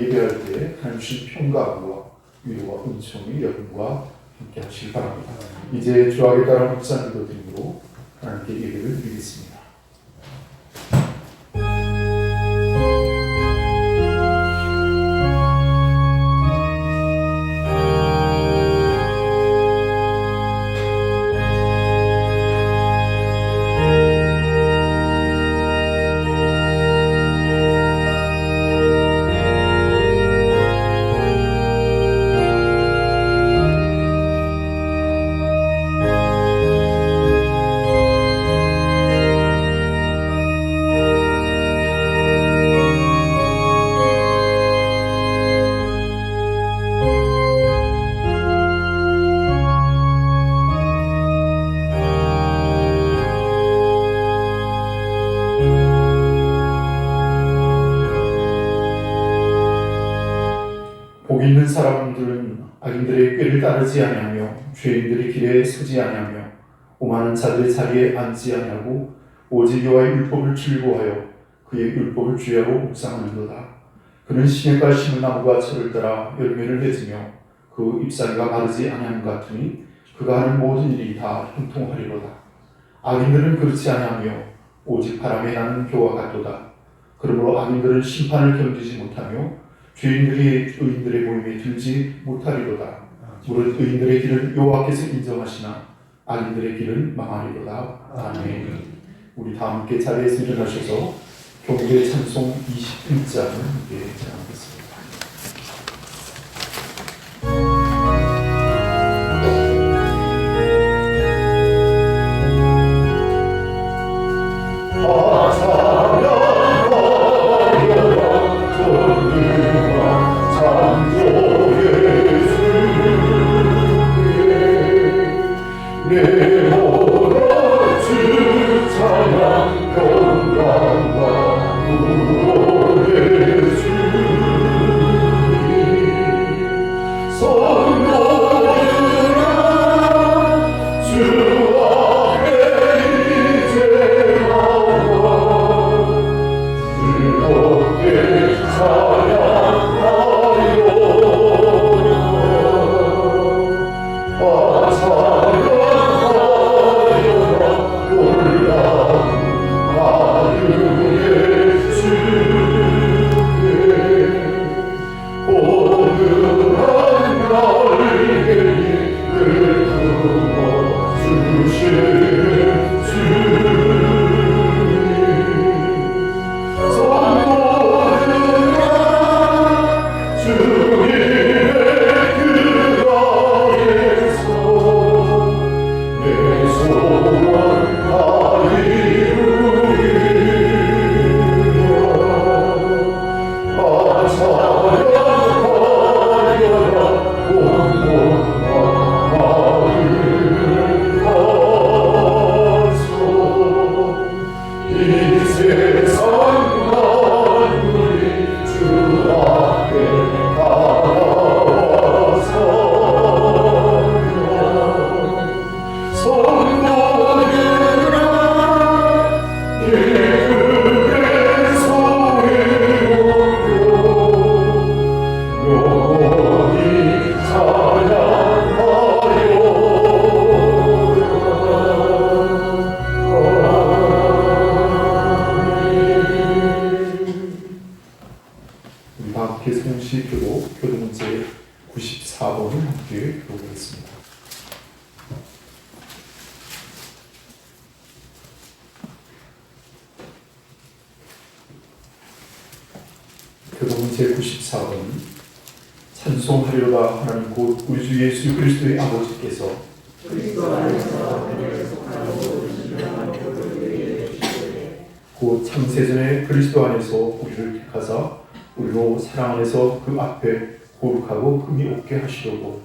예배할 때 하나님 주신 평강과 위로와 은총이 여러분과 함께 하시기 바랍니다. 이제 주하게 따라 묵상기도 드림으로 하나님께 예배를 드리겠습니다. 복 있는 사람들은 악인들의 꾀를 따르지 아니하며 죄인들의 길에 서지 아니하며 오만한 자들의 자리에 앉지 아니하고 오직 여호와의 율법을 즐거워하여 그의 율법을 주야로 묵상하는도다. 그는 시냇가에 심은 나무가 철을 따라 열매를 맺으며 그 잎사귀가 마르지 아니하는 것 같으니 그가 하는 모든 일이 다 형통하리로다. 악인들은 그렇지 아니하며 오직 바람에 나는 겨와 같도다. 그러므로 악인들은 심판을 견디지 못하며 죄인들이 의인들의 모임에 들지 못하리로다. 무릇 의인들의 길은 여호와께서 인정하시나 악인들의 길은 망하리로다. 아멘. 우리 다 함께 자리에서 일어나셔서 교국의 찬송 21장을 함께 찬양하겠습니다. 교도 문제 94번을 함께 보겠습니다. 교도 문제 94번 찬송하리로다. 하나님 곧 우리 주 예수 그리스도의 아버지께서 곧 창세전에 그리스도 안에서 우리를 택하사 우리로 사랑 안에서 그 앞에 거룩하고 흠이 없게 하시려고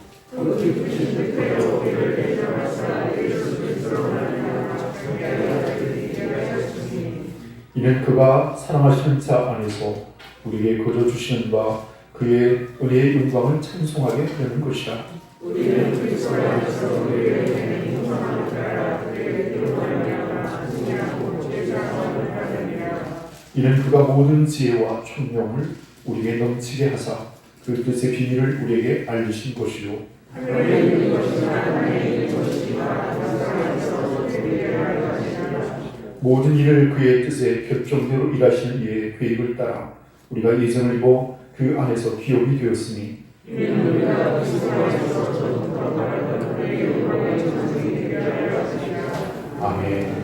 이는 그가 사랑하시는 자 안에서 우리에게 거저 주시는 바 그의 은혜의 영광을 찬송하게 하려는 것이라. 우리는 그리스도 안에서 우리에게 영광을 따라 그의 영광을 찬송하고 제사함을 하느니라. 이는 그가 모든 지혜와 총명을 우리에게 넘치게 하사 그 뜻의 비밀을 우리에게 알리신 것이요 모든 일을 그의 뜻에 결정대로 일하시는 이의 계획을 따라 우리가 예정을 입어 그 안에서 기업이 되었으니 아멘.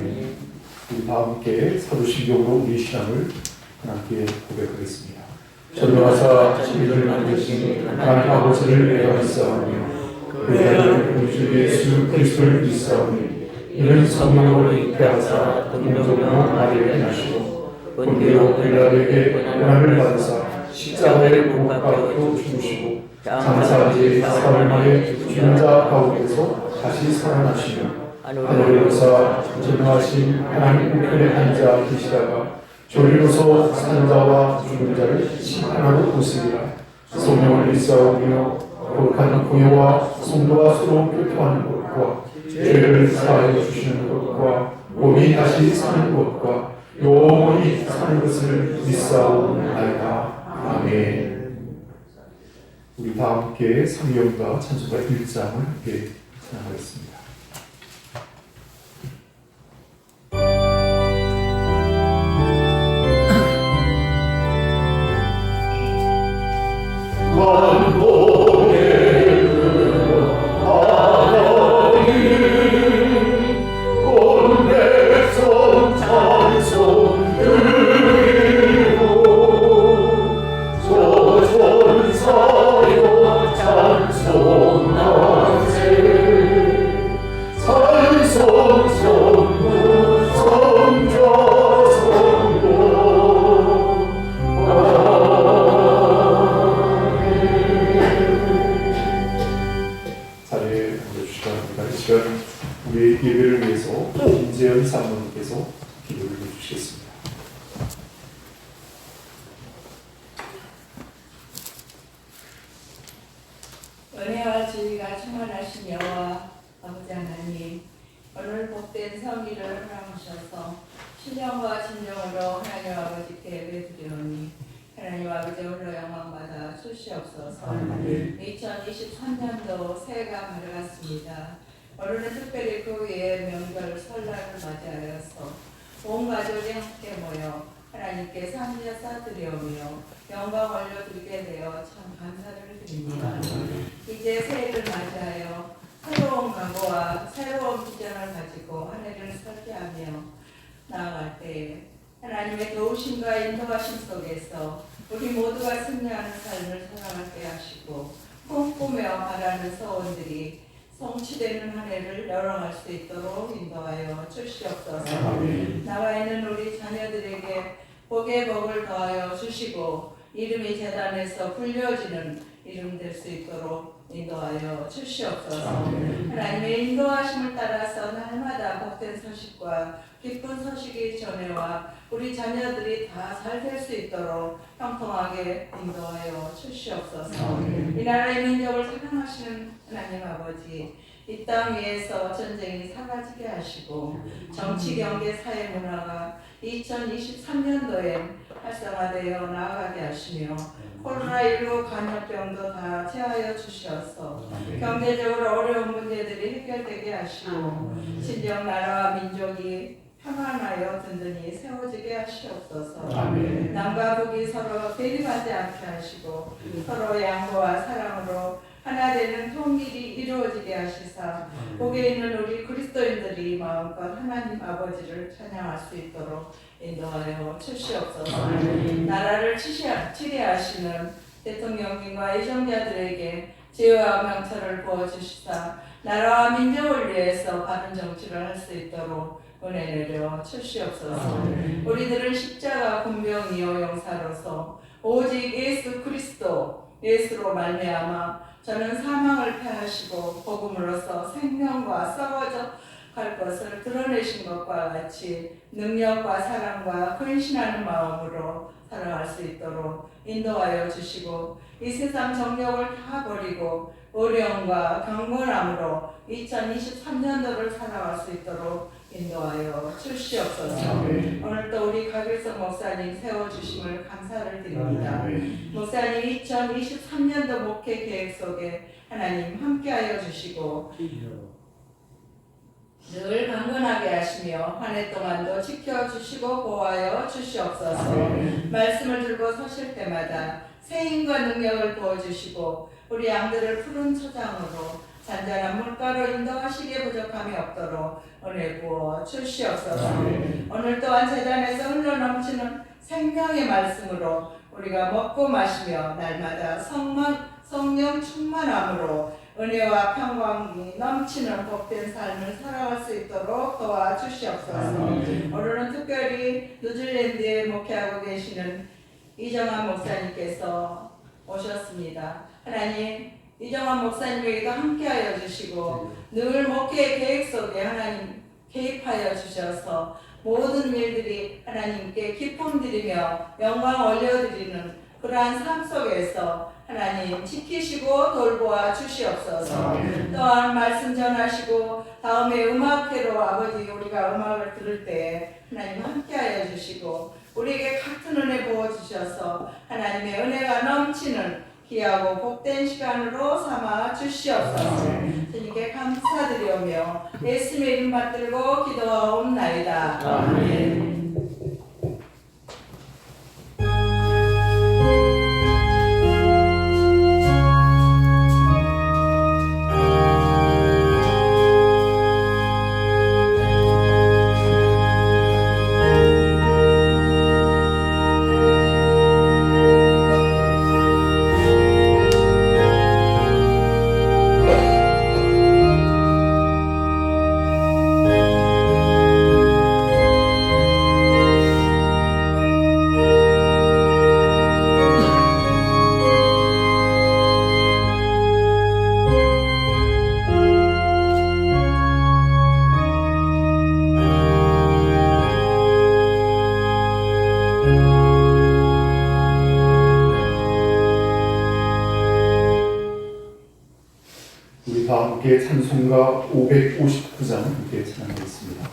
우리 다 함께 사도신경으로 우리 신앙을 하나님께 고백하겠습니다. 전능하사 천지를 만드신 하나님 아버지를 내가 믿사오며 그 아들 우리 주 예수 그리스도를 믿사오니 이는 성령으로 잉태하사 동정으로 나를 낳으시고 본디오 빌라도에게 고난을 받으사 십자가에 못 박혀 죽으시고 장사지 사흘 만에 죽은 자 가운데서 다시 살아나시며 하늘에 오사 전능하신 하나님 우편에 앉아 계시다가 저리로서 사는 자와 죽은 자를 심판하러 오시리라. 성령을 믿사오며 거룩한 공예와 성도와 서로 교통하는 것과 죄를 사하여 주시는 것과 몸이 다시 사는 것과 영원히 사는 것을 믿사오나이다. 아멘. 우리 다 함께 성경과 찬송가 1장을 함께 찬양하겠습니다. 우리의 예배를 위해서 김재현 사모님께서 기도를 해주시겠습니다. 은혜와 주의가 충만하신 여호와 아버지 하나님, 오늘 복된 성일을 허락하셔서 신령과 진정으로 하나님 아버지께 예배드리오니 하나님 아버지 홀로 영광받아 주시옵소서. 2023년도 새해가 밝아갔습니다. 오늘은 특별히 그 위에 명절 설날을 맞이하여서 온 가족이 함께 모여 하나님께 상제사 드리오며 영광 올려드리게 되어 참 감사를 드립니다. 이제 새해를 맞이하여 새로운 각오와 새로운 비전을 가지고 한 해를 설계하며 나아갈 때에 하나님의 도우심과 인도하심 속에서 우리 모두가 승리하는 삶을 살아가게 하시고 꿈꾸며 바라는 소원들이 성취되는 한 해를 열어갈 수 있도록 인도하여 주시옵소서. 나와 있는 우리 자녀들에게 복의 복을 더하여 주시고 이름이 제단에서 불려지는 이름 될 수 있도록 인도하여 주시옵소서. 하나님의 인도하심을 따라서 날마다 복된 소식과 기쁜 소식이 전해와 우리 자녀들이 다 잘 될 수 있도록 형통하게 인도하여 주시옵소서. 이 나라의 민족을 사랑하시는 하나님 아버지, 이 땅 위에서 전쟁이 사라지게 하시고 정치, 경제, 사회, 문화가 2023년도에 활성화되어 나아가게 하시며 코로나19 간염병도 다 제하여 주셔서 경제적으로 어려운 문제들이 해결되게 하시고 진정 나라와 민족이 평안하여 든든히 세워지게 하시옵소서. 남과 북이 서로 대립하지 않게 하시고 서로 양보와 사랑으로 하나 되는 통일이 이루어지게 하시사 복에 있는 우리 그리스도인들이 마음껏 하나님 아버지를 찬양할 수 있도록 인도하여 주시옵소서. 나라를 치리하시는 대통령님과 의정자들에게 지혜와 명철을 부어주시사 나라와 민족을 위해서 바른 정치를 할 수 있도록 은혜 내려 주시옵소서. 우리들은 십자가 군병이요 용사로서 오직 예수 그리스도 예수로 말미암아 저는 사망을 패하시고 복음으로써 생명과 썩어져 갈 것을 드러내신 것과 같이 능력과 사랑과 근신하는 마음으로 살아갈 수 있도록 인도하여 주시고 이 세상 정욕을 다 버리고 어려움과 경건함으로 2023년도를 살아갈 수 있도록 인도하여 주시옵소서. 오늘도 우리 가길성 목사님 세워주심을 감사를 드립니다. 목사님 2023년도 목회 계획 속에 하나님 함께하여 주시고 늘 강건하게 하시며 한 해 동안도 지켜주시고 보호하여 주시옵소서. 말씀을 들고 서실 때마다 세임과 능력을 부어주시고 우리 양들을 푸른 초장으로 잔잔한 물가로 인도하시기에 부족함이 없도록 은혜 부어 주시옵소서. 오늘 또한 제단에서 흘러넘치는 생명의 말씀으로 우리가 먹고 마시며 날마다 성령 충만함으로 은혜와 평강이 넘치는 복된 삶을 살아갈 수 있도록 도와주시옵소서. 오늘은 특별히 뉴질랜드에 목회하고 계시는 이정환 목사님께서 오셨습니다. 하나님, 이정환 목사님에게도 함께하여 주시고 늘 목회 계획 속에 하나님 개입하여 주셔서 모든 일들이 하나님께 기쁨 드리며 영광 올려드리는 그러한 삶 속에서 하나님 지키시고 돌보아 주시옵소서. 또한 말씀 전하시고 다음에 음악회로 아버지 우리가 음악을 들을 때 하나님 함께하여 주시고 우리에게 같은 은혜 부어주셔서 하나님의 은혜가 넘치는 귀하고 복된 시간으로 삼아 주시옵소서. 주님께 감사드리오며 예수님의 이름 받들고 기도하옵나이다. 아멘. 우리 다 함께 찬송가 559장 함께 찬양하겠습니다.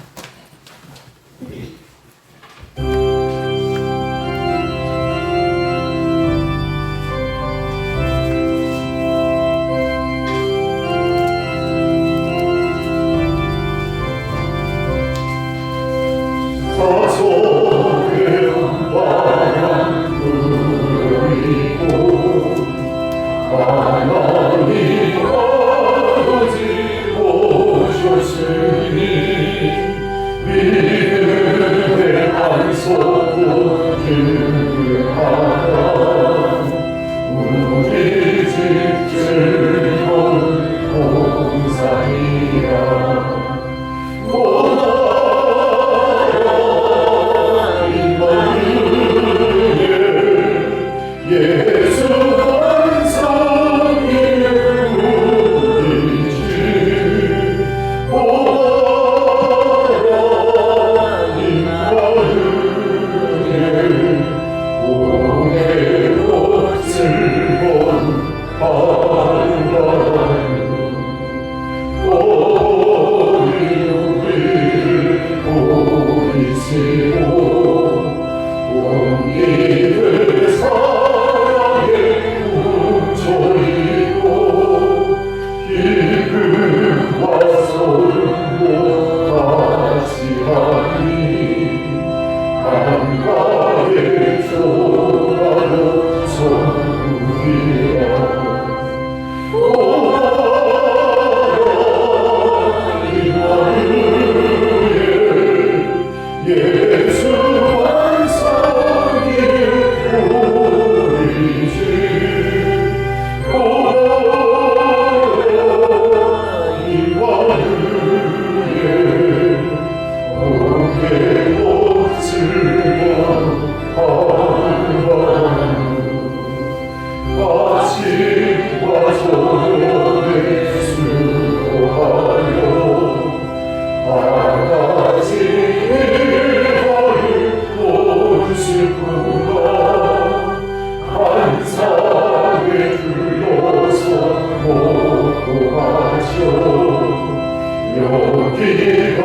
여기가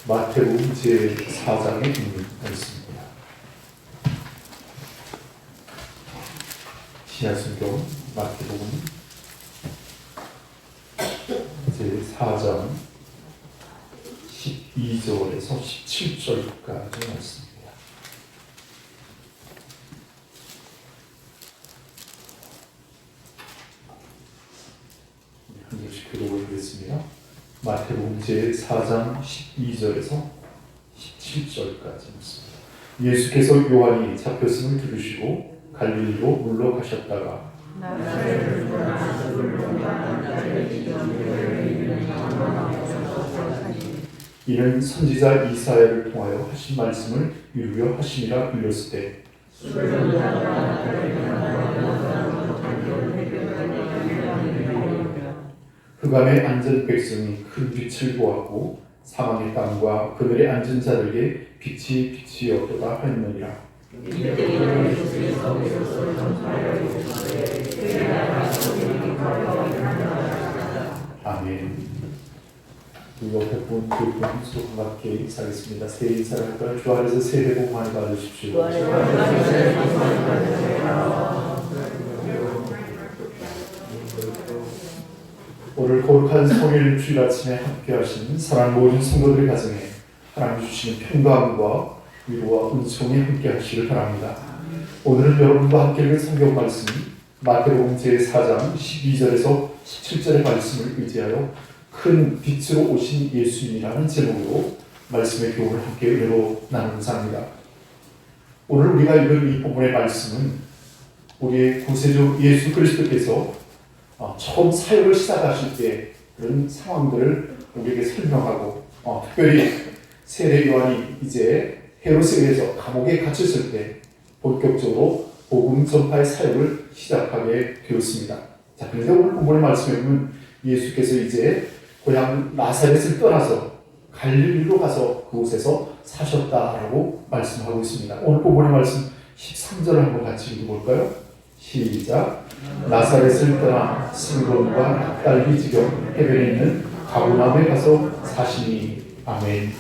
마태복음 제4장의 말씀입니다. 신약성경 마태복음 제4장 12절에서 17절까지 말씀입니다. 한 절씩 읽어보겠습니다. 마태복음 제4장 12절에서 17절까지 말씀입니다. 예수께서 요한이 잡혔음을 들으시고 갈릴리로 물러가셨다가 이는 선지자 이사야를 통하여 하신 말씀을 이루려 하심이라 불렸을 때 흑암에 앉은 백성이 큰 빛을 보았고 사망의 땅과 그들의 앉은 자들에게 빛이 없도다 하였느니라. 아멘. 우리 옆에 분, 그 분, 서로 함께 인사하겠습니다. 새해 인사할까요? 주 안에서 새해 복 많이 받으십시오. 오늘 거룩한 성일 주일 아침에 함께 하신 사랑 모든 성도들의 가정에 하나님 주시는 평강과 위로와 은총이 함께 하시길 바랍니다. 오늘은 여러분과 함께 읽은 성경 말씀 마태복음 제4장 12절에서 17절의 말씀을 의지하여 큰 빛으로 오신 예수님이라는 제목으로 말씀의 교훈을 함께 은혜로 나누고자 합니다. 오늘 우리가 읽은 이 본문의 말씀은 우리의 구세주 예수 그리스도께서 처음 사역을 시작하실 때 그런 상황들을 우리에게 설명하고 특별히 세례 요한이 이제 헤롯에 의해서 감옥에 갇혔을 때 본격적으로 복음 전파의 사역을 시작하게 되었습니다. 자, 그런데 오늘 본문의 말씀에 보면 예수께서 이제 고향 나사렛을 떠나서 갈릴리로 가서 그곳에서 사셨다라고 말씀하고 있습니다. 오늘 본문의 말씀 13절을 한번 같이 읽어볼까요? 시작. 나사렛을 떠나 스므론과 납달리 지경 해변에 있는 가버나움에 가서 사시니. 아멘.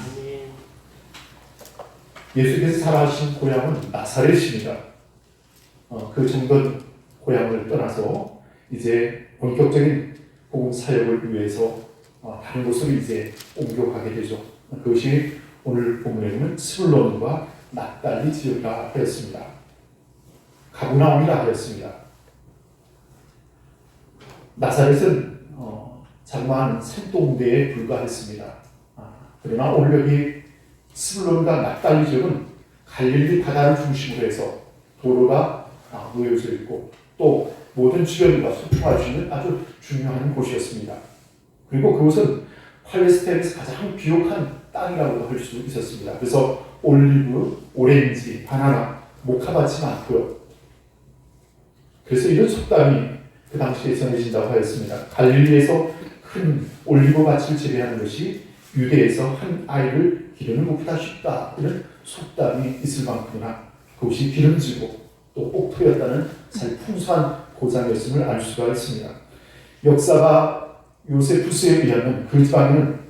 예수께서 살아가신 고향은 나사렛입니다. 그 정든 고향을 떠나서 이제 본격적인 복음 사역을 위해서 다른 곳으로 이제 옮겨가게 되죠. 그것이 오늘 본문에 보면 스불론과 납달리 지역이라 하였습니다. 가버나움이라 하였습니다. 나사렛은 자그마한 산동대에 불과했습니다. 그러나 오늘 여기 스불론과 납달리 지역은 갈릴리 바다를 중심으로 해서 도로가 놓여져 있고 또 모든 주변과 소통할 수 있는 아주 중요한 곳이었습니다. 그리고 그곳은 팔레스타인에서 가장 비옥한 땅이라고도 할 수 있었습니다. 그래서 올리브, 오렌지, 바나나, 모카밭이 많고요. 그래서 이런 속담이 그 당시에 전해진다고 하였습니다. 갈릴리에서 큰 올리브 밭을 재배하는 것이 유대에서 한 아이를 기르는 것보다 쉽다. 이런 속담이 있을 만큼이나 그것이 기름지고 또 옥토였다는 잘 풍성한 고장이었음을 알 수가 있습니다. 역사가 요세푸스에 의하면 그 지방에는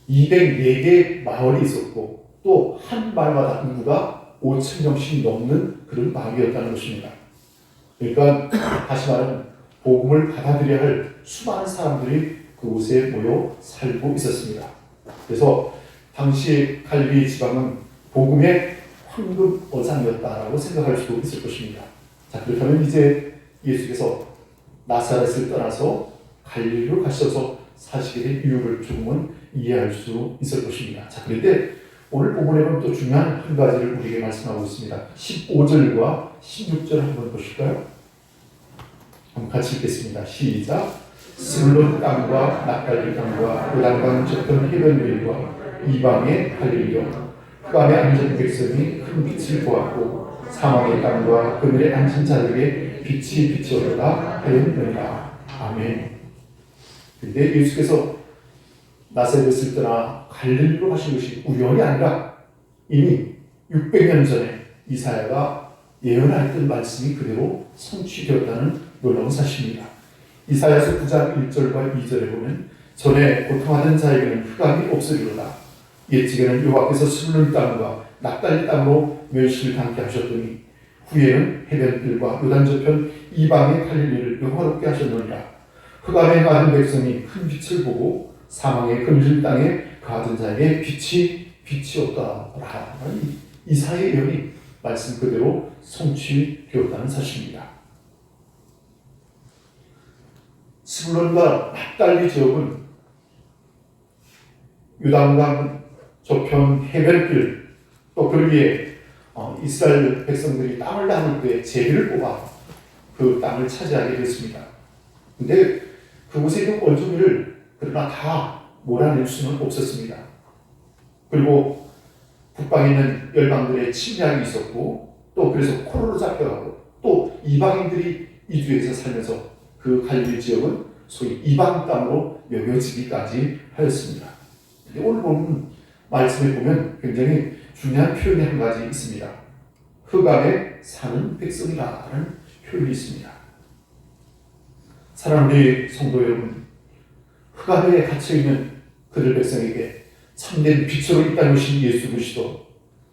204개의 마을이 있었고 또 한 마을마다 인구가 5,000명씩 넘는 그런 마을이었다는 것입니다. 그러니까 다시 말하면 복음을 받아들여야 할 수많은 사람들이 그곳에 모여 살고 있었습니다. 그래서 당시 갈릴리 지방은 복음의 황금 어장이었다라고 생각할 수도 있을 것입니다. 자, 그렇다면 이제 예수께서 나사렛을 떠나서 갈릴리로 가셔서 사시게 된 이유를 조금은 이해할 수 있을 것입니다. 자, 그런데 오늘 본문에 보면 또 중요한 한 가지를 우리에게 말씀하고 있습니다. 15절과 16절 한번 보실까요? 한번 같이 읽겠습니다. 시작. 스불론 땅과 납달리 땅과 요단강 저편 해변들과 이방의 갈릴리요 흑암에 앉은 백성이 큰 빛을 보았고 사망의 땅과 그들의 앉은 자들에게 빛이 오도다 하였느니라. 아멘. 그런데 예수께서 나사렛을 떠나 갈릴리로 가신 것이 우연이 아니라 이미 600년 전에 이사야가 예언했던 말씀이 그대로 성취되었다는 놀라운 사실입니다. 이사야서 9장 1절과 2절에 보면 전에 고통하던 자에게는 흑암이 없으리로다. 옛적에는 여호와께서 스불론 땅과 납달리 땅으로 멸시를 당케 하셨더니 후에는 해변들과 요단 저편 이방의 갈릴리를 영화롭게 하셨느니라. 흑암에 가는 백성이 큰 빛을 보고 사망의 그늘진 땅에 가던 자에게 빛이 없다라. 이사야의 예언이 말씀 그대로 성취되었다는 사실입니다. 스불론과 납달리 지역은 요단강 저편 해변길 또 그 위에 이스라엘 백성들이 땅을 나눌 때 제비를 뽑아 그 땅을 차지하게 됐습니다. 근데 그곳에 있는 원주민을 그러나 다 몰아낼 수는 없었습니다. 그리고 북방에 있는 열방들의 침략이 있었고 또 그래서 포로로 잡혀가고 또 이방인들이 이주해서 살면서 그 갈릴리 지역은 소위 이방 땅으로 여겨지기까지 하였습니다. 오늘 보면 말씀에 보면 굉장히 중요한 표현이 한 가지 있습니다. 흑암에 사는 백성이라는 표현이 있습니다. 사랑하는 우리 성도 여러분, 흑암에 갇혀있는 그들 백성에게 참된 빛으로 이 땅에 오신 예수 그리스도,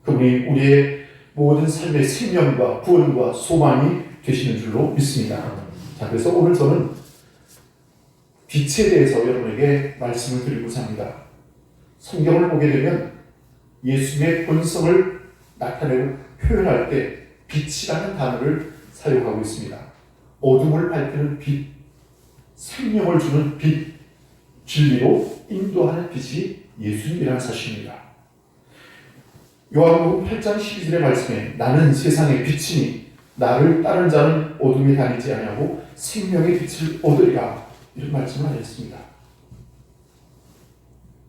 그분이 우리의 모든 삶의 생명과 구원과 소망이 되시는 줄로 믿습니다. 자, 그래서 오늘 저는 빛에 대해서 여러분에게 말씀을 드리고자 합니다. 성경을 보게 되면 예수님의 본성을 나타내고 표현할 때 빛이라는 단어를 사용하고 있습니다. 어둠을 밝히는 빛, 생명을 주는 빛, 진리로 인도하는 빛이 예수님이라는 사실입니다. 요한복음 8장 12절의 말씀에 나는 세상의 빛이니 나를 따르는 자는 어둠에 다니지 아니하고 생명의 빛을 얻으리라 이런 말씀을 하셨습니다.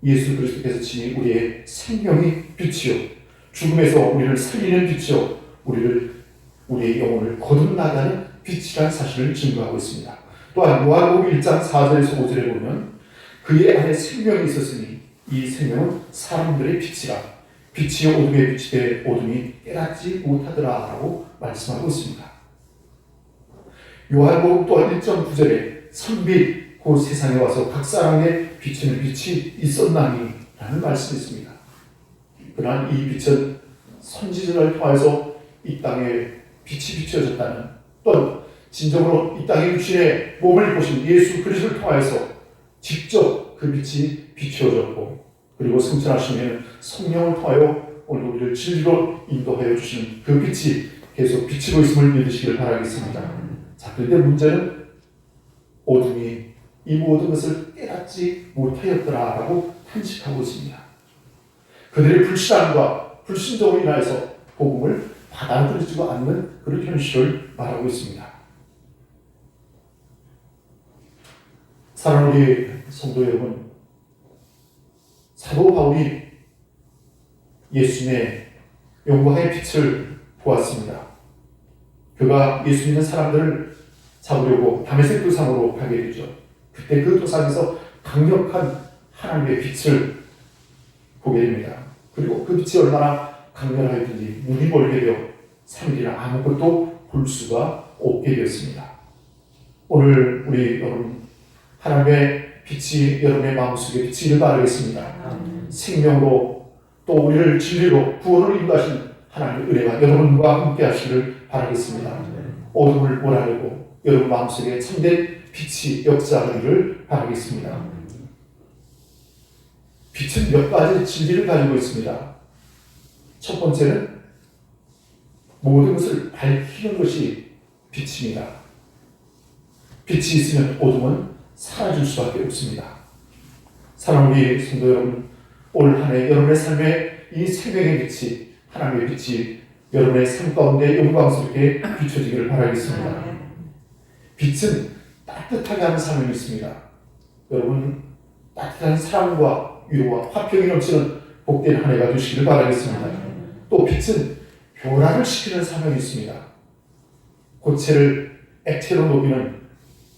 예수 그리스도께서 친히 우리의 생명의 빛이요 죽음에서 우리를 살리는 빛이요 우리의 영혼을 거듭나가는 빛이라는 사실을 증거하고 있습니다. 또한 요한복음 1장 4절에서 5절에 보면 그의 안에 생명이 있었으니 이 생명은 사람들의 빛이라 빛이 어둠에 빛이 되 어둠이 깨닫지 못하더라 라고 말씀하고 있습니다. 요한복음 또한 1.9절에 선빛 그 세상에 와서 각 사람에게 비치는 빛이 있었나니 라는 말씀이 있습니다. 그러나 이 빛은 선지자를 통해서 이 땅에 빛이 비춰졌다는 또는 진정으로 이 땅에 육신의 몸을 입으신 예수 그리스도를 통해서 직접 그 빛이 비추어졌고 그리고 승천하시면 성령을 통하여 오늘 우리를 진리로 인도하여 주시는 그 빛이 계속 비치고 있음을 믿으시기를 바라겠습니다. 자, 그런데 문제는 어둠이 이 모든 것을 깨닫지 못하였더라라고 탄식하고 있습니다. 그들의 불신앙과 불신정으로 인하여서 복음을 받아들이지 않는 그런 현실을 말하고 있습니다. 사랑하는 우리 성도 여러분, 사도 바울이 예수님의 영광의 빛을 보았습니다. 그가 예수 믿는 사람들을 잡으려고 다메섹 도상으로 가게 되죠. 그때 그 도상에서 강력한 하나님의 빛을 보게 됩니다. 그리고 그 빛이 얼마나 강렬하였든지 눈이 멀게 되어 3일이나 아무것도 볼 수가 없게 되었습니다. 오늘 우리 여러분 하나님의 빛이 여러분의 마음속에 비치기를 바라겠습니다. 생명으로 또 우리를 진리로 구원을 인도하신 하나님의 은혜가 여러분과 함께 하시기를 바라겠습니다. 어둠을 몰아내고 여러분 마음속에 참된 빛이 역사하기를 바라겠습니다. 빛은 몇 가지 진리를 가지고 있습니다. 첫 번째는 모든 것을 밝히는 것이 빛입니다. 빛이 있으면 어둠은 사라질 수밖에 없습니다. 사랑하는 우리 성도 여러분, 올 한 해 여러분의 삶에 이 생명의 빛이 하나님의 빛이 여러분의 삶 가운데 영광스럽게 비춰지기를 바라겠습니다. 빛은 따뜻하게 하는 사명이 있습니다. 여러분 따뜻한 사랑과 위로와 화평이 넘치는 복된 한 해가 되시기를 바라겠습니다. 또 빛은 변화를 시키는 사명이 있습니다. 고체를 액체로 녹이는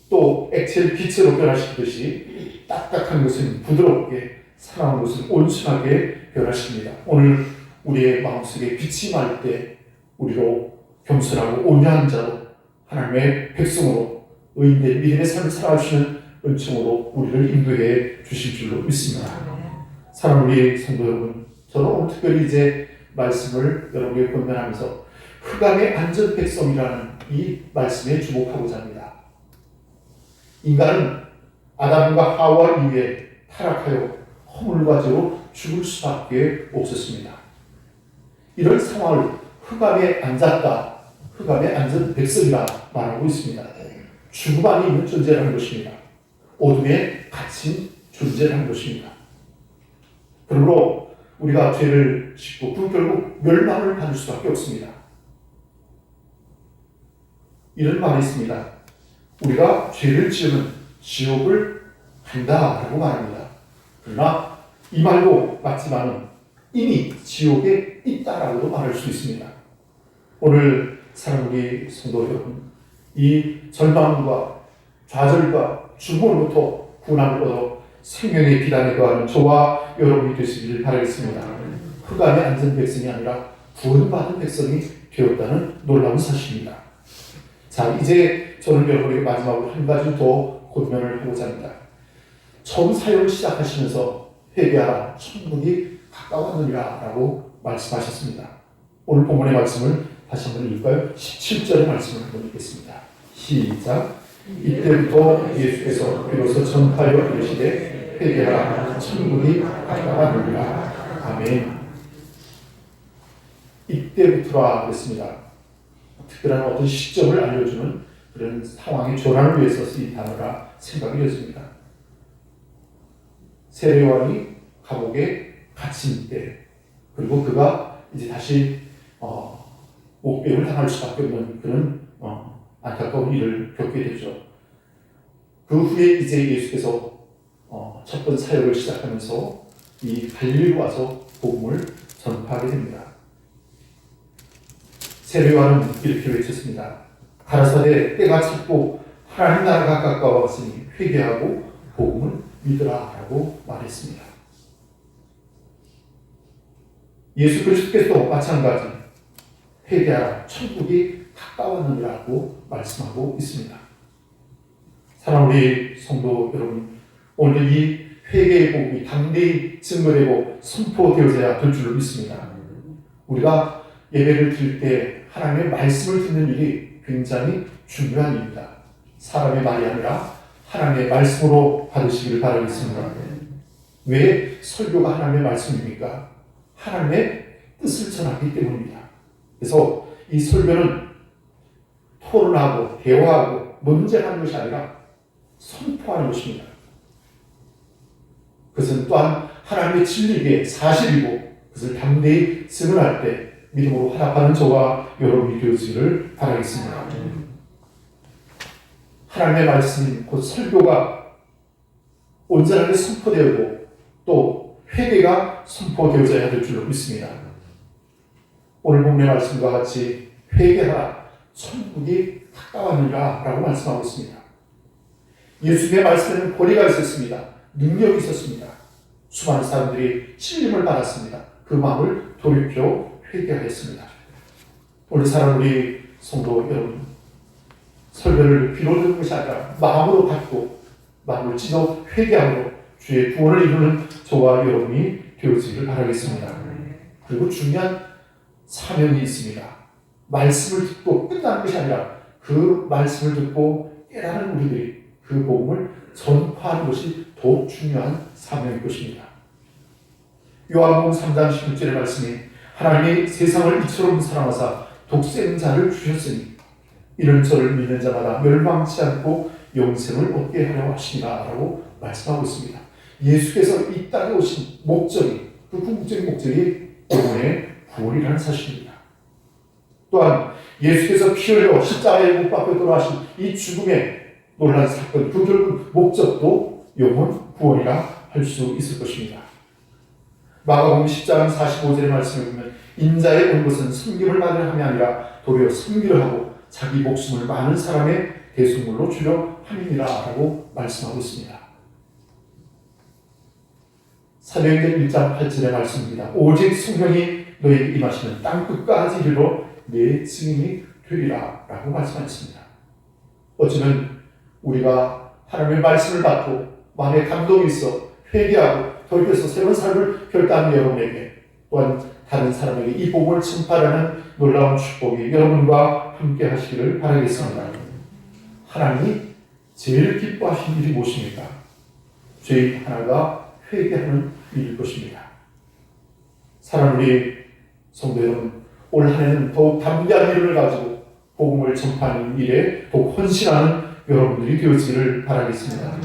또 액체를 빛으로 변화시키듯이 딱딱한 것은 부드럽게 사랑하는 것은 온순하게 변화시킵니다. 오늘 우리의 마음속에 빛이 말 때 우리로 겸손하고 온유한 자로 하나님의 백성으로 의인된 믿음의 삶을 살아가시는 은총으로 우리를 인도해 주실 줄로 믿습니다. 사랑하는 우리 성도 여러분, 저는 오늘 특별히 이제 말씀을 여러분에게 권면하면서 흑암의 안전 백성이라는 이 말씀에 주목하고자 합니다. 인간은 아담과 하와 이후에 타락하여 허물과 죄로 죽을 수밖에 없었습니다. 이런 상황을 흑암에 앉았다, 흑암의 안전 백성이라 말하고 있습니다. 죽음 안에 있는 존재라는 것입니다. 어둠에 갇힌 존재라는 것입니다. 그러므로 우리가 죄를 짓고 그 결국 멸망을 받을 수밖에 없습니다. 이런 말이 있습니다. 우리가 죄를 지으면 지옥을 간다라고 말합니다. 그러나 이 말도 맞지만은 이미 지옥에 있다라고도 말할 수 있습니다. 오늘 사랑하는 우리 성도 여러분, 이 절망과 좌절과 죽음으로부터 구원함을 얻어 생명의 비단에 거하는 저와 여러분이 되시기를 바라겠습니다. 흑암의 안전 백성이 아니라 구원받은 백성이 되었다는 놀라운 사실입니다. 자, 이제 저는 여러분에게 마지막으로 한 가지 더 권면을 하고자 합니다. 처음 사역을 시작하시면서 회개하라, 천국이 가까웠느니라 라고 말씀하셨습니다. 오늘 본문의 말씀을 다시 한번 읽을까요? 17절의 말씀을 한번 읽겠습니다. 시작. 이때부터 예수께서 비로소 전파하여 이르시되 회개하라, 천국이 가까웠느니라. 아멘. 이때부터라 그랬습니다. 특별한 어떤 시점을 알려주는 그런 상황의 조랑을 위해서 쓰인 단어라 생각이 되었습니다. 세례요한이 감옥에 갇힌 때, 그리고 그가 이제 다시 옥배임을 당할 수밖에 없는 그런 안타까운 일을 겪게 되죠. 그 후에 이제 예수께서 첫 번 사역을 시작하면서 이 갈릴리로 와서 복음을 전파하게 됩니다. 세례요한은 이렇게 외쳤습니다. 가라사대 때가 찼고 하나님 나라가 가까웠으니 회개하고 복음을 믿으라 라고 말했습니다. 예수 그리스도께서도 마찬가지 회개하라, 천국이 가까웠느니라고 말씀하고 있습니다. 사랑하는 우리 성도 여러분, 오늘 이 회개의 복음이 당대히 증거되고 선포되어져야 될 줄로 믿습니다. 우리가 예배를 드릴 때 하나님의 말씀을 듣는 일이 굉장히 중요한 일입니다. 사람의 말이 아니라 하나님의 말씀으로 받으시기를 바라겠습니다. 왜 설교가 하나님의 말씀입니까? 하나님의 뜻을 전하기 때문입니다. 그래서 이 설교는 토론하고 대화하고 논쟁하는 것이 아니라 선포하는 것입니다. 그것은 또한 하나님의 진리의 사실이고 그것을 담대히 증언할 때 믿음으로 화답하는 저와 여러분이 되어지기를 바라겠습니다. 하나님의 말씀인 곧 설교가 온전하게 선포되고 또 회개가 선포되어져야 될 줄로 믿습니다. 오늘 본문의 말씀과 같이 회개하라, 천국이 가까웠느니라 라고 말씀하고 있습니다. 예수님의 말씀에는 권위가 있었습니다. 능력이 있었습니다. 수많은 사람들이 신림을 받았습니다. 그 마음을 돌이켜 회개하였습니다. 오늘 사랑하는 우리 성도 여러분, 설교를 귀로 듣는 것이 아니라 마음으로 받고 마음을 찢어 회개함으로 주의 구원을 이루는 저와 여러분이 되어지기를 바라겠습니다. 그리고 중요한 사명이 있습니다. 말씀을 듣고 끝나는 것이 아니라 그 말씀을 듣고 깨달은 우리들이 그 복음을 전파하는 것이 더욱 중요한 사명일 것입니다. 요한복음 3장 16절의 말씀이 하나님이 세상을 이처럼 사랑하사 독생자를 주셨으니 이는 저를 믿는 자마다 멸망치 않고 영생을 얻게 하려 하시니라 라고 말씀하고 있습니다. 예수께서 이 땅에 오신 목적이, 그 궁극적인 목적이 영혼의 구원이라는 사실입니다. 또한 예수께서 피 흘려 십자가에 못 박혀 돌아가신 이 죽음의 놀라운 사건, 그 결국 목적도 영혼 구원이라 할 수 있을 것입니다. 마가복음 10장 45절의 말씀을 보면 인자에 온 것은 섬김을 받으려 함이 아니라 도리어 섬기려 하고 자기 목숨을 많은 사람의 대속물로 주려 함이니라 라고 말씀하고 있습니다. 사도행전 1장 8절의 말씀입니다. 오직 성령이 너에게 임하시면 땅끝까지 이르러 내 증인이 되리라 라고 말씀하셨습니다. 어쩌면 우리가 하나님의 말씀을 받고 마음에 감동이 있어 회개하고 돌이켜서 새로운 삶을 결단하는 여러분에게, 또한 다른 사람에게 이 복음을 전파하는 놀라운 축복이 여러분과 함께 하시기를 바라겠습니다. 하나님이 제일 기뻐하시는 일이 무엇입니까? 죄인 하나가 회개하는 일일 것입니다. 사랑하는 우리 성도 여러분, 올 한 해는 더욱 담대한 믿음을 가지고 복음을 전파하는 일에 더욱 헌신하는 여러분들이 되어지기를 바라겠습니다.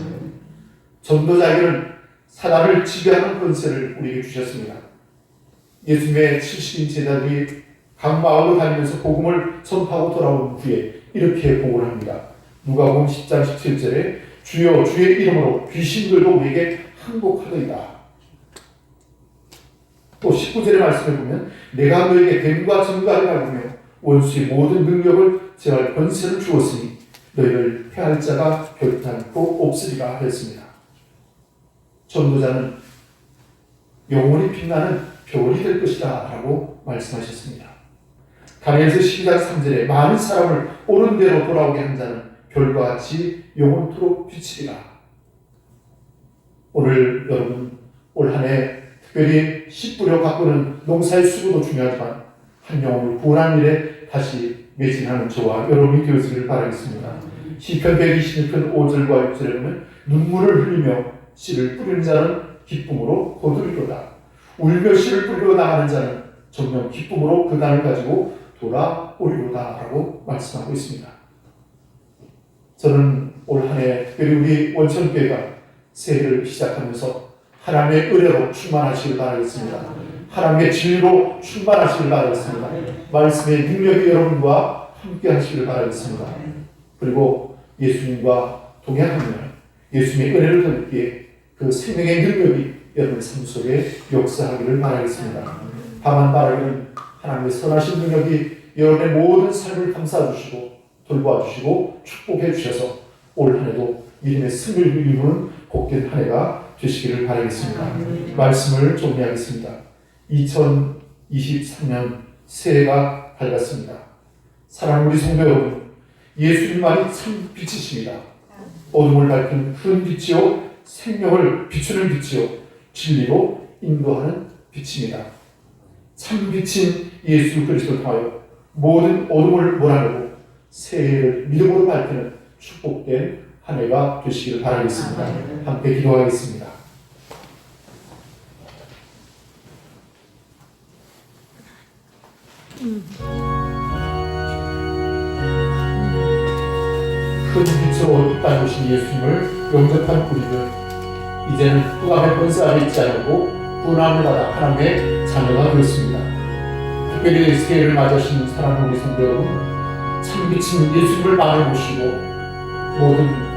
전도자에게는 사단을 지배하는 권세를 우리에게 주셨습니다. 예수님의 70인 제자들이 각 마을로 다니면서 복음을 전파하고 돌아온 후에 이렇게 복을 합니다. 누가복음 10장 17절에 주여 주의 이름으로 귀신들도 우리에게 항복하더이다. 또 19절의 말씀을 보면 내가 너에게 뱀과 정갈을 밟으며 원수의 모든 능력을 제할 권세를 주었으니 너희를 패할 자가 결단코 없으리라 하였습니다. 전도자는 영원히 빛나는 별이 될 것이다 라고 말씀하셨습니다. 다니엘서 12장 3절에 많은 사람을 옳은 대로 돌아오게 한 자는 별과 같이 영원토록 비치리라. 오늘 여러분 올 한 해 특별히 씨 뿌려 가꾸는 농사의 수고도 중요하지만 한 영혼을 구원하는 일에 다시 매진하는 저와 여러분이 되어지기를 바라겠습니다. 시편 126편 5절과 6절에 보면 눈물을 흘리며 씨를 뿌리는 자는 기쁨으로 거두리로다. 울며 씨를 뿌리러 나가는 자는 정녕 기쁨으로 그 단을 가지고 돌아오리로다 라고 말씀하고 있습니다. 저는 올 한 해 특별히 우리 원천교회가 새해를 시작하면서 하나님의 은혜로 충만하시길 바라겠습니다. 하나님의 진리로 충만하시길 바라겠습니다. 말씀의 능력이 여러분과 함께 하시길 바라겠습니다. 그리고 예수님과 동행하면 예수님의 은혜를 듣기에 그 생명의 능력이 여러분의 삶 속에 역사하기를 바라겠습니다. 다만 바라기는 하나님의 선하신 능력이 여러분의 모든 삶을 감싸주시고 돌봐주시고 축복해 주셔서 올 한 해도 믿음의 승리를 이루는 복된 한 해가 되시기를 바라겠습니다. 말씀을 정리하겠습니다. 2023년 새해가 밝았습니다. 사랑하는 우리 성도 여러분, 예수님만이 참 빛이십니다. 어둠을 밝히는 큰 빛이요 생명을 비추는 빛이요 진리로 인도하는 빛입니다. 참 빛인 예수 그리스도를 통하여 모든 어둠을 몰아내고 새해를 믿음으로 밝히는 축복된 한 해가 되시기를 바라겠습니다. 함께 기도하겠습니다. 큰 빛으로 이 땅에 오신 예수님을 영접한 우리들, 이제는 흑암의 권세 아래 있지 않고 구원함을 받아 하나님의 자녀가 되었습니다. 특별히 새해를 맞으시는 사랑하는 우리 성도 여러분, 참 빛인 예수님을 마음에 모시고 모든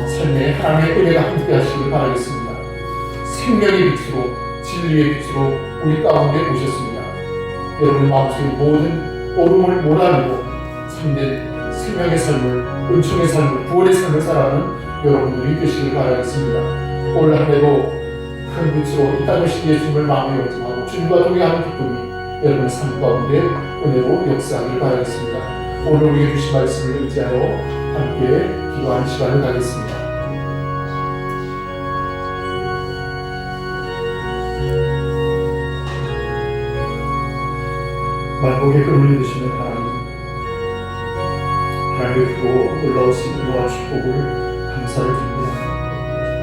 삶에 하나님의 은혜가 함께 하시길 바라겠습니다. 생명의 빛으로 진리의 빛으로 우리 가운데 오셨습니다. 여러분의 마음속에 모든 어둠을 몰아내고 참된 생명의 삶을, 은총의 삶을, 구원의 삶을 살아가는 여러분들이 되시길 바라겠습니다. 올 한 해도 큰 빛으로 이 땅에 오신 예수님을 마음에 영접하고 주님과 동행하는 기쁨이 여러분의 삶 가운데 은혜로 역사하길 바라겠습니다. 오늘 우리에게 주신 말씀을 의지하여 함께 기도하는 시간을 가겠습니다. 만복의 근원이 되시는 하나님의 크고 놀라우신 은혜와 축복을 감사를 드립니다.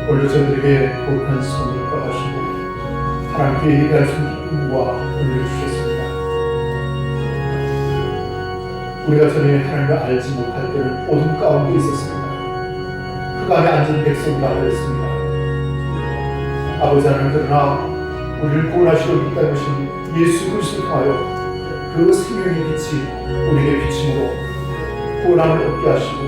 원래 저희들에게 거룩한 성령을 허락하시고 하나님께 예배할 수 있는 기쁨과 은혜를 주셨습니다. 우리가 전에 하나님을 알지 못할 때는 어둠 가운데 있었습니다. 흑암에 앉은 백성이라 하였습니다. 아버지 하나님, 그러나 우리를 구원하시고 이 땅에 오신 예수 그리스도를 통하여 그 생명의 빛이 우리에게 비침으로 구원함을 얻게 하시고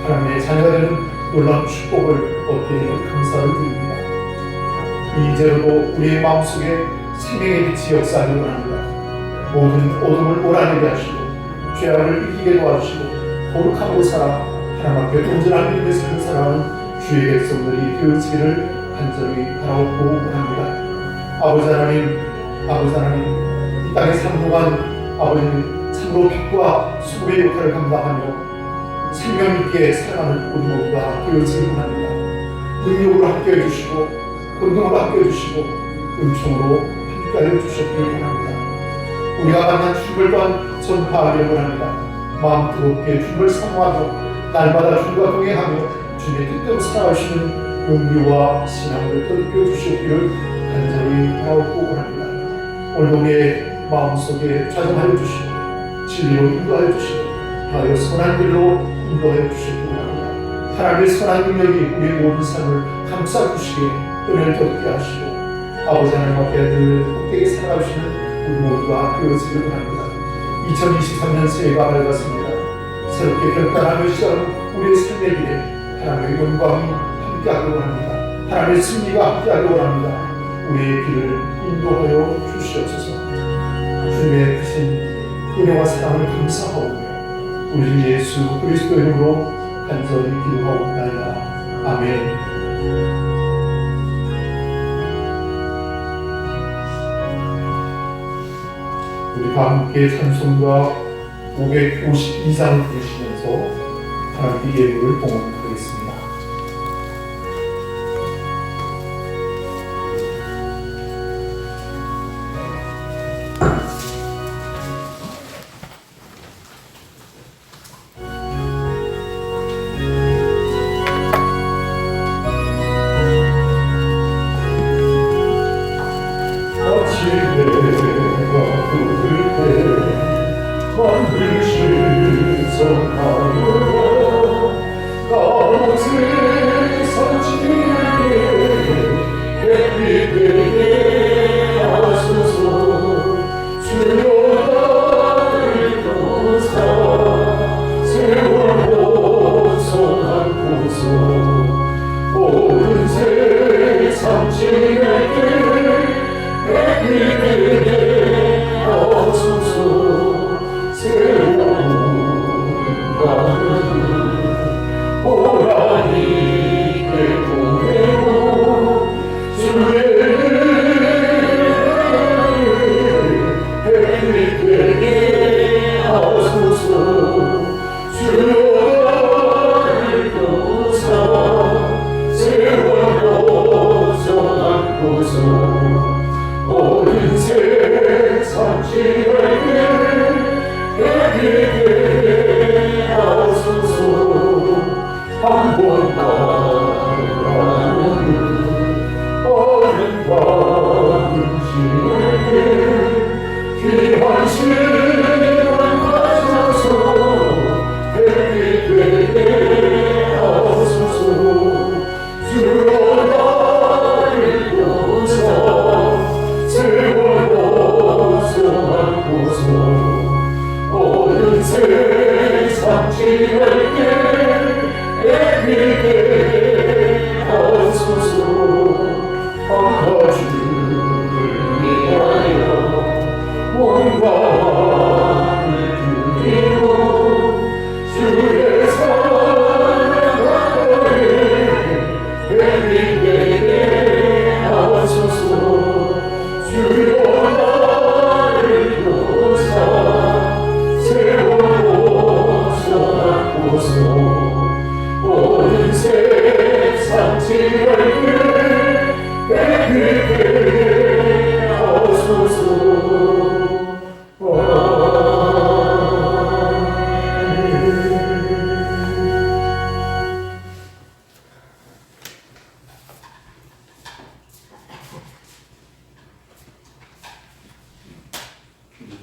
하나님의 자녀가 되는 놀라운 축복을 얻게 되는 감사를 드립니다. 이제로도 우리의 마음속에 생명의 빛이 역사하기 원합니다. 모든 어둠을 몰아내게 하시고 죄악을 이기게 도와주시고 거룩함으로 살아 하나님 앞에 온전한 믿음의 삶을 살아가는 주의 백성들이 되어지기를 간절히 바라옵고 원합니다. 아버지 하나님, 이 땅에 사는 동안 아버지는 참으로 빛과 수고의 역할을 감당하며 생명 있게 살아가는 우리 모두가 되어지기를 원합니다. 능력으로 함께해 주시고 권능을 아껴주시고 은총으로 함께하여 주셨기를 바랍니다. 우리가 만난 주님을 또한 전파하기를 원합니다. 마음 뜨겁게 주님을 사모하며 날마다 주님과 동행하며 주님의 뜻대로 살아가시는 용기와 신앙을 더럽혀 주시기를 간절히 바라고 원합니다. 오늘 우리의 마음속에 좌정하여 주시고 진리로 인도하여 주시고 하여 선한 길로 인도하여 주시기 원합니다. 하나님의 선한 능력이 우리의 모든 삶을 감싸 주시기에 은혜를 더럽게 하시고 아버지 하나님 앞에 늘 복되게 살아가시는 우리 모두가 되어지기를 원합니다. 2023년 새해가 밝았습니다. 새롭게 결단하며 시작하는 우리의 삶의 길에 하나님의 영광이 함께하기 원합니다. 하나님의 승리가 함께하기 원합니다. 우리의 길을 인도하여 주시옵소서. 주님의 크신 은혜와 사랑을 감사하오며 우리 주 예수 그리스도의 이름으로 간절히 기도하옵나이다. 아멘. 우리 다 함께 찬송가 552장을 부르시면서 하나님께 예물을 봉헌하겠습니다.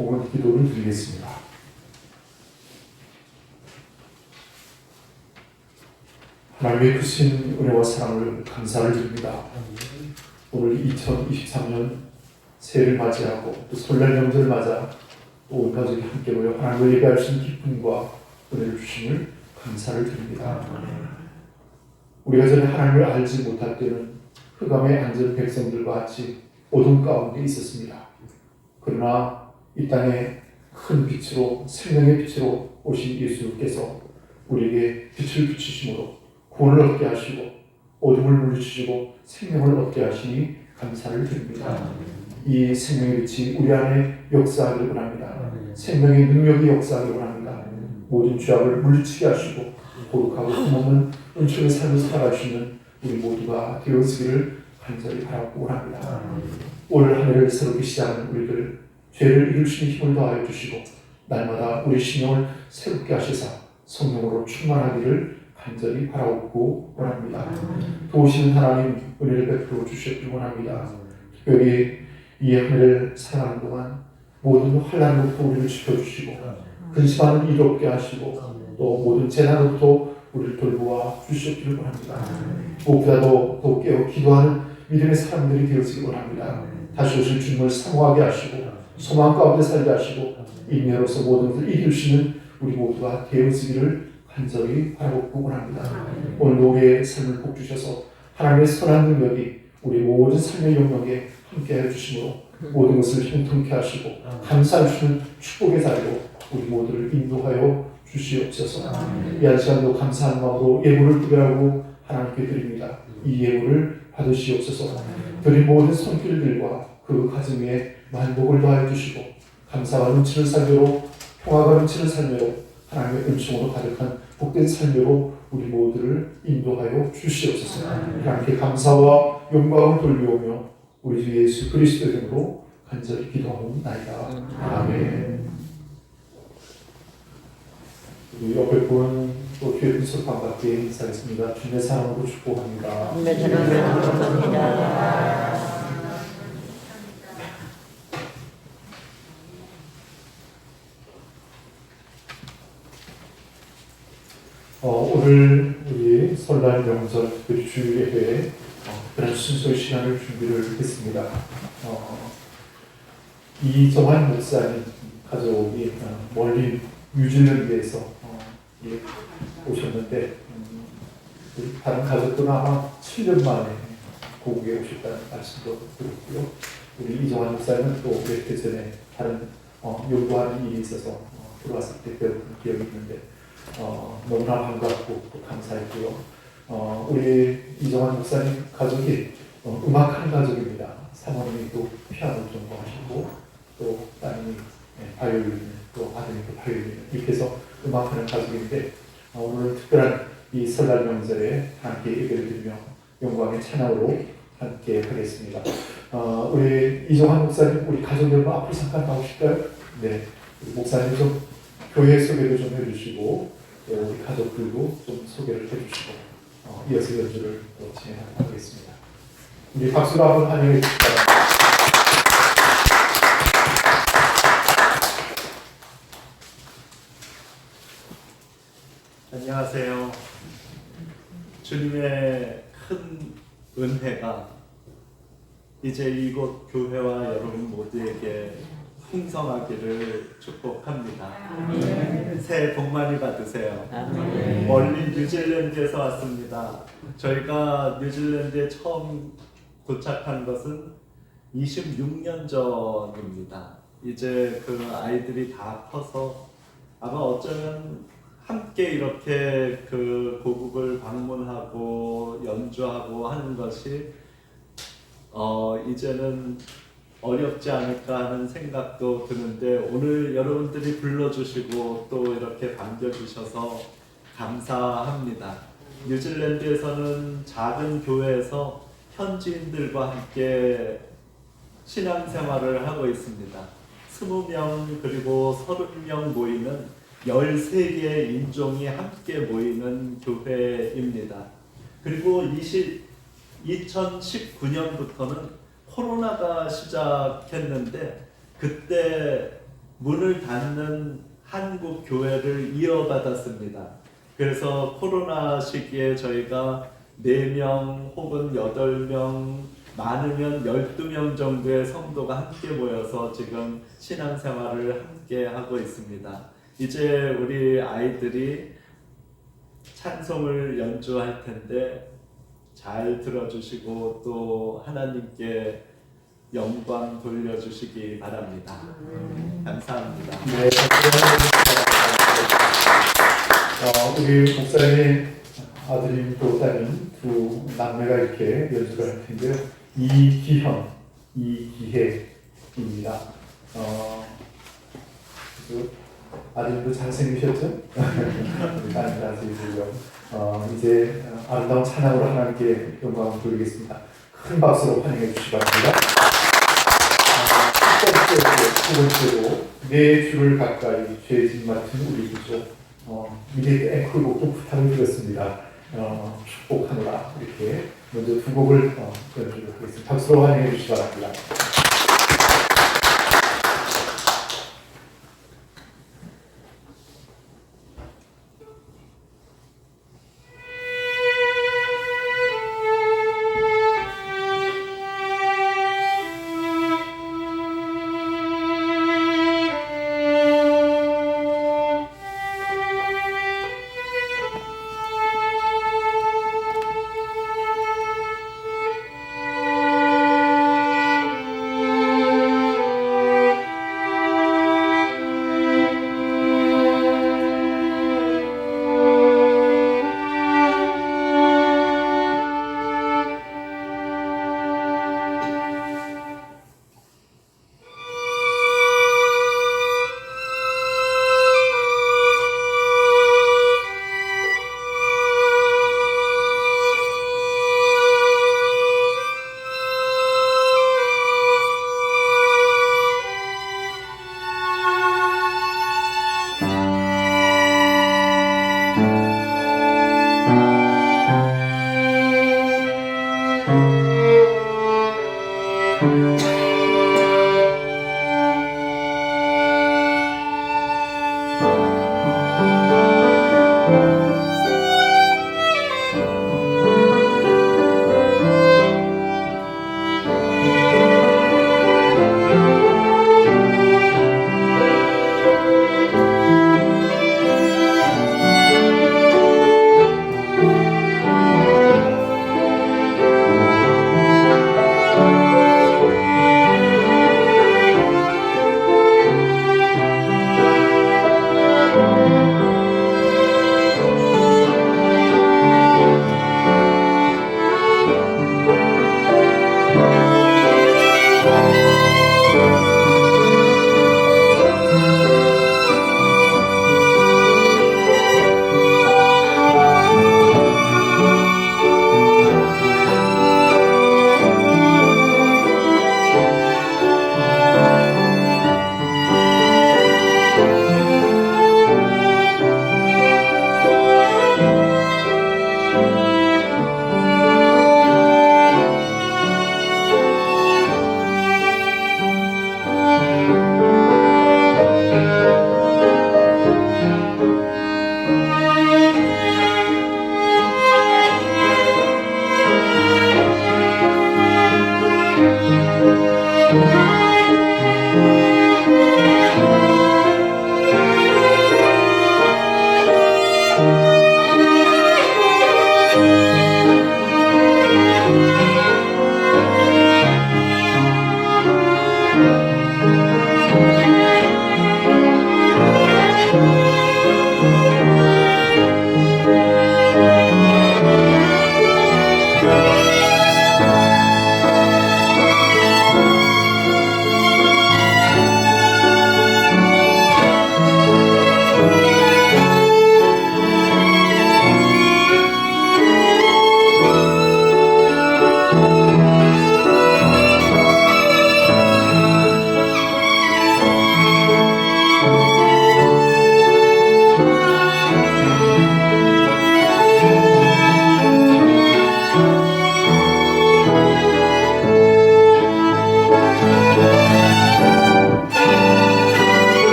봉헌 기도를 드리겠습니다. 하나님의 크신 은혜와 사랑을 감사를 드립니다. 오늘 2023년 새해를 맞이하고 또 설날 명절을 맞아 온 가족이 함께 모여 하나님을 예배할 수 있는 기쁨과 은혜를 주심을 감사를 드립니다. 우리가 전에 하나님을 알지 못할 때는 흑암에 앉은 백성들과 같이 어둠 가운데 있었습니다. 그러나 이 땅에 큰 빛으로 생명의 빛으로 오신 예수께서 우리에게 빛을 비추심으로 구원을 얻게 하시고 어둠을 물리치시고 생명을 얻게 하시니 감사를 드립니다. 이 생명의 빛이 우리 안에 역사하기를 원합니다. 생명의 능력이 역사하기를 원합니다. 모든 죄악을 물리치게 하시고 거룩하고 흠없는 은총의 삶을 살아가시는 우리 모두가 되었으기를 간절히 바라고 원합니다. 올 한 해를 새롭게 시작하는 우리들 죄를 이길 수 있는 힘을 더하여 주시고 날마다 우리 심령을 새롭게 하시사 성령으로 충만하기를 간절히 바라옵고 원합니다. 도우시는 하나님 은혜를 베풀어 주시길 원합니다. 특별히 이 한 해를 살아가는 동안 모든 환난으로부터 우리를 지켜주시고 근심하는 일 없게 하시고 또 모든 재난으로부터 우리를 돌보아 주시기를 원합니다. 무엇보다도 더 깨어 기도하는 믿음의 사람들이 되어지기 원합니다. 다시 오실 주님을 사모하게 하시고 소망 가운데 살게 하시고 인내로서 모든 것을 이길 수 있는 우리 모두가 되어지기를 간절히 바라고 원합니다. 오늘 우리의 삶을 복 주셔서 하나님의 선한 능력이 우리 모든 삶의 영역에 함께해 주심으로 모든 것을 형통케 하시고 감사해 주시는 축복의 자리로 우리 모두를 인도하여 주시옵소서. 이 한 시간도 감사한 마음으로 예물을 구별하고 하나님께 드립니다. 이 예물을 받으시옵소서. 드린 모든 손길들과 그 가정 위에 만복을 더하여 주시고 감사와 넘치는 삶으로 평화가 넘치는 삶으로 하나님의 은총으로 가득한 복된 삶으로 우리 모두를 인도하여 주시옵소서. 하나님께 감사와 영광을 돌리오며 우리 주 예수 그리스도의 이름으로 간절히 기도하옵나이다. 아멘. 우리 옆에 분 또 교회 분석 반갑게 인사했습니다. 주님의 사랑으로 축복합니다. 주님의 사랑으로 축복합니다. 오늘 우리 설날 명절 특별히 주일 예배에 특별한 순서의 시간을 준비를 했습니다. 이정환 목사님 가족이 멀리 뉴질랜드에서 오셨는데 다른 가족들은 아마 7년 만에 고국에 오셨다는 말씀도 들었고요. 우리 이정환 목사님은 또 몇 해 전에 다른 요구하는 일이 있어서 들어왔을 때 배웠던 기억이 있는데 너무나 반갑고 또 감사했고요. 우리 이정환 목사님 가족이 음악하는 가족입니다. 사모님이 또 피아노 전공하시고 또 따님이 바이올린, 또 아들이 또 바이올린 이렇게 해서 음악하는 가족인데 오늘 특별한 이 설날 명절에 함께 예배를 드리며 영광의 찬양으로 함께 하겠습니다. 우리 이정환 목사님 우리 가족 여러분 앞으로 잠깐 나오실까요? 네, 우리 목사님 좀 교회 소개를 좀 해주시고 우리 가족들도 좀 소개를 해주시고 이어서 연주를 또 진행하도록 하겠습니다. 우리 박수로 한번 환영해 주시기 안녕하세요. 주님의 큰 은혜가 이제 이곳 교회와 여러분 모두에게 풍성하기를 축복합니다. 새해 복 많이 받으세요. 멀리 뉴질랜드에서 왔습니다. 저희가 뉴질랜드에 처음 도착한 것은 26년 전입니다. 이제 그 아이들이 다 커서 아마 어쩌면 함께 이렇게 그 고국을 방문하고 연주하고 하는 것이 이제는 어렵지 않을까 하는 생각도 드는데 오늘 여러분들이 불러주시고 또 이렇게 반겨주셔서 감사합니다. 뉴질랜드에서는 작은 교회에서 현지인들과 함께 신앙생활을 하고 있습니다. 20명 그리고 30명 모이는 13개의 인종이 함께 모이는 교회입니다. 그리고 2019년부터는 코로나가 시작했는데 그때 문을 닫는 한국 교회를 이어받았습니다. 그래서 코로나 시기에 저희가 4명 혹은 8명 많으면 12명 정도의 성도가 함께 모여서 지금 신앙생활을 함께 하고 있습니다. 이제 우리 아이들이 찬송을 연주할 텐데 잘 들어주시고 또 하나님께 영광 돌려주시기 바랍니다. 감사합니다. 네, 우리 목사님의 아들님 또 따님 두 남매가 이렇게 연주를 할 텐데요. 이기현, 이기혜입니다. 아들도 잘생기셨죠? 따님들 아들이고요. 이제 아름다운 찬양으로 하나님께 영광을 돌리겠습니다. 큰 박수로 환영해 주시기 바랍니다. 두 번째로 내 주를 가까이 죄진 맡은 우리 구주 미리 앵콜곡도 부탁을 드렸습니다. 축복하노라 이렇게 먼저 두 곡을 연주를 하겠습니다. 박수로 환영해 주시기 바랍니다.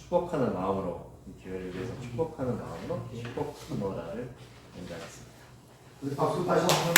축복하는 마음으로 이 교회를 위해서 축복하는 마음으로 축복 선언을 연장했습니다. 우리 박수 다시 한번.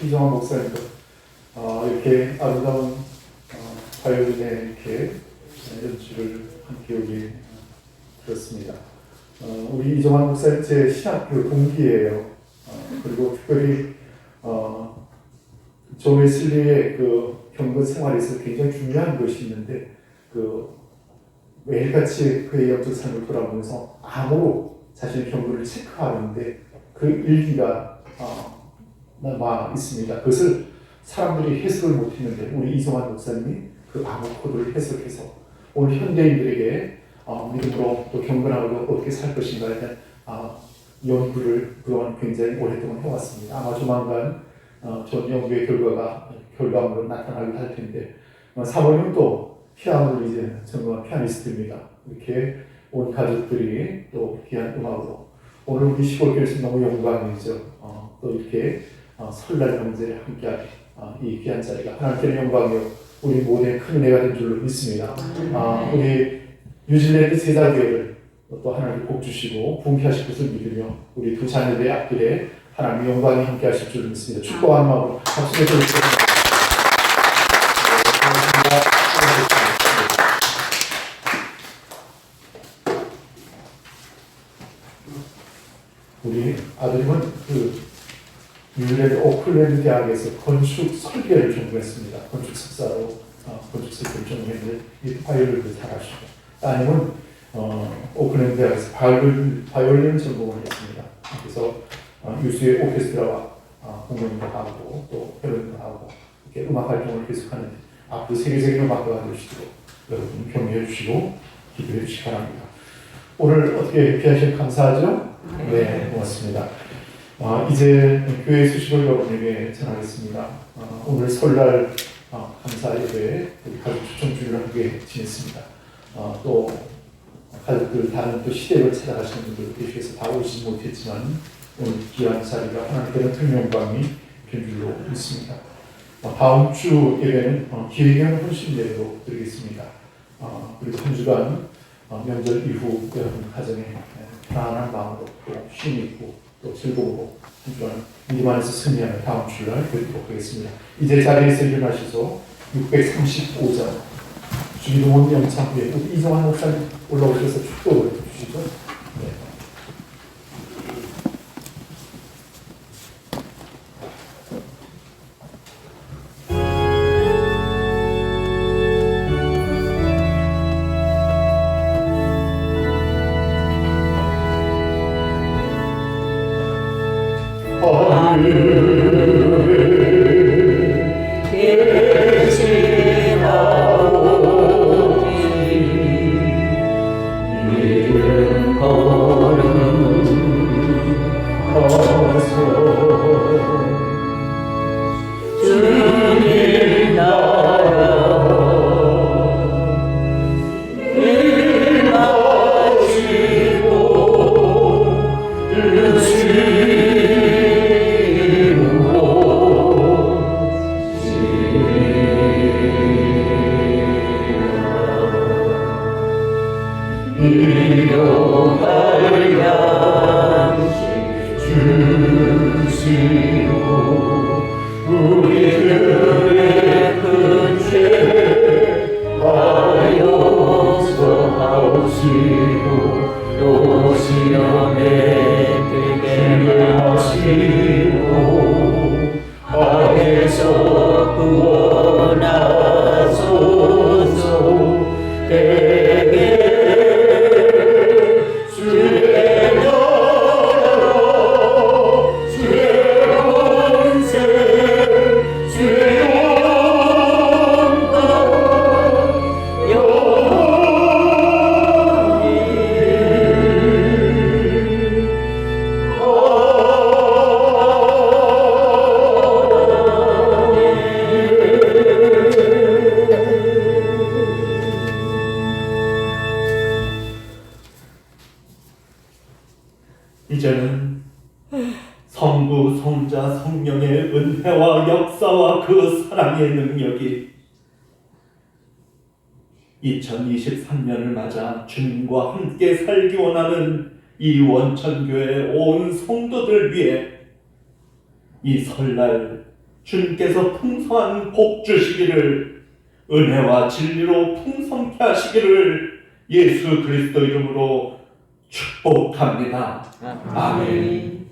이정환 목사님도 이렇게 아름다운 화요일에 이렇게 연주를 함께 여기 들었습니다. 우리 이정환 목사님 제 신학교 동기예요. 그리고 특별히 존 웨슬리의 그 경건 생활에서 굉장히 중요한 것이 있는데 그 매일같이 그의 영적 삶을 돌아보면서 암호로 자신의 경고를 체크하는데 그 일기가 남아 있습니다. 그것을 사람들이 해석을 못했는데 우리 이성환 목사님이 그 암호 코드를 해석해서 오늘 현대인들에게 믿음으로 또 경건하고 어떻게 살 것인가에 대한 연구를 그동안 굉장히 오랫동안 해왔습니다. 아마 조만간 전 연구의 결과물로 나타나기도 할 텐데 사모님은 또 피아노를 이제 전공한 피아니스트입니다. 이렇게 온 가족들이 또 귀한 음악으로 오늘 우리 시골교회에서 너무 영광이죠. 또 이렇게 설날 명제를 함께하게 이 귀한 자리가 하나님께는 영광이요 우리 모두의 큰 은혜가 된 줄로 믿습니다. 우리 뉴질랜드 세자교회를 또 하나님 복 주시고 부흥케 것을 믿으며 우리 두 자녀들의 앞길에 하나님의 영광이 함께 하실 줄로 믿습니다. 축복하는 마음으로 박수를 드리겠습니다. 우리 아들님은 그 뉴질랜드 오클랜드 대학에서 건축 설계를 전공했습니다. 건축 석사로 건축 설계를 전공했는데 이 바이올린을 잘하시고 따님은 오클랜드 대학에서 바이올린 전공을 했습니다. 그래서 유수의 오케스트라와 공연도 하고 또 회론도 하고 이렇게 음악 활동을 계속하는데 앞으로 세계적인 음악가가 되시도록 여러분 격려해 주시고 기도해 주시기 바랍니다. 오늘 어떻게 귀하신 감사하죠? 네, 고맙습니다. 이제 교회 소식을 여러분에게 전하겠습니다. 오늘 설날 감사 예배 우리 가족 추천 주일을 함께 지냈습니다. 또 가족들 다른 또 시댁을 찾아가시는 분들 계셔서 다 오시지 못했지만 오늘 귀한 자리가 하나님께는 특명감이 된 줄로 믿습니다. 다음 주 예배는 기획형 헌신 예배로 드리겠습니다. 그리고 한 주간 명절 이후 여러분 가정에 편안한 마음으로 또 쉼이 있고 또 즐거움으로 한 주간 믿음 안에서 승리하는 다음 주날 뵙도록 하겠습니다. 이제 자리에서 일어나셔서 635장 주기도문 영창후에 이성환 목사님 올라오셔서 축도를 해주시죠. 네. 이제는 성부, 성자, 성령의 은혜와 역사와 그 사랑의 능력이 2023년을 맞아 주님과 함께 살기 원하는 이 원천교회 온 성도들 위해 이 설날 주님께서 풍성한 복 주시기를 은혜와 진리로 풍성케 하시기를 예수 그리스도 이름으로 축복합니다. 아멘.